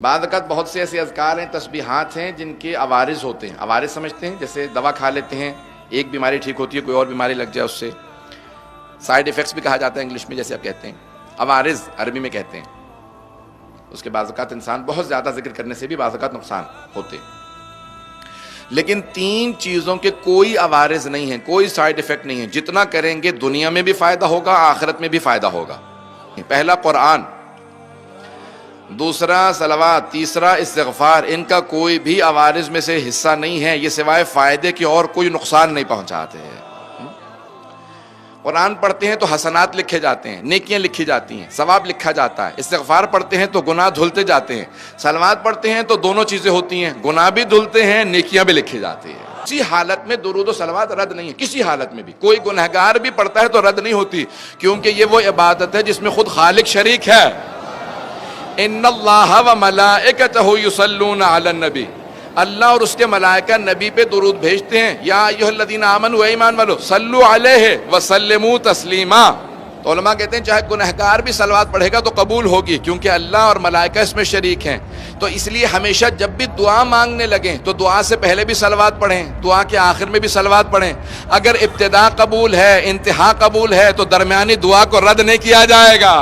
بعض اوقات بہت سے ایسے اذکار ہیں، تسبیحات ہیں جن کے عوارض ہوتے ہیں۔ عوارض سمجھتے ہیں جیسے دوا کھا لیتے ہیں، ایک بیماری ٹھیک ہوتی ہے، کوئی اور بیماری لگ جائے اس سے، سائیڈ ایفیکٹس بھی کہا جاتا ہے انگلش میں، جیسے آپ کہتے ہیں عوارض عربی میں کہتے ہیں۔ اس کے بعض اوقات انسان بہت زیادہ ذکر کرنے سے بھی بعض اوقات نقصان ہوتے ہیں، لیکن تین چیزوں کے کوئی عوارض نہیں ہیں، کوئی سائیڈ ایفیکٹ نہیں ہے۔ جتنا کریں گے دنیا میں بھی فائدہ ہوگا، آخرت میں بھی فائدہ ہوگا۔ پہلا قرآن، دوسرا صلوات، تیسرا استغفار، ان کا کوئی بھی عوارض میں سے حصہ نہیں ہے، یہ سوائے فائدے کے اور کوئی نقصان نہیں پہنچاتے ہیں۔ قرآن پڑھتے ہیں تو حسنات لکھے جاتے ہیں، نیکیاں لکھی جاتی ہیں، ثواب لکھا جاتا ہے۔ استغفار پڑھتے ہیں تو گناہ دھلتے جاتے ہیں۔ صلوات پڑھتے ہیں تو دونوں چیزیں ہوتی ہیں، گناہ بھی دھلتے ہیں، نیکیاں بھی لکھی جاتی ہیں۔ کسی حالت میں درود و صلوات رد نہیں ہے، کسی حالت میں بھی کوئی گنہگار بھی پڑھتا ہے تو رد نہیں ہوتی، کیونکہ یہ وہ عبادت ہے جس میں خود خالق شریک ہے۔ ان اللہ و ملائکتہ یصلون علی النبی، اللہ اور اس کے ملائکہ نبی پہ درود بھیجتے ہیں۔ یا ایھا الذین آمنوا، اے ایمان والو، صلوا علیہ وسلموا تسلیما۔ تو علماء کہتے ہیں چاہے گنہگار بھی صلوات پڑھے گا تو قبول ہوگی، کیونکہ اللہ اور ملائکہ اس میں شریک ہیں۔ تو اس لیے ہمیشہ جب بھی دعا مانگنے لگیں تو دعا سے پہلے بھی صلوات پڑھیں، دعا کے آخر میں بھی صلوات پڑھیں۔ اگر ابتدا قبول ہے، انتہا قبول ہے، تو درمیانی دعا کو رد نہیں کیا جائے گا۔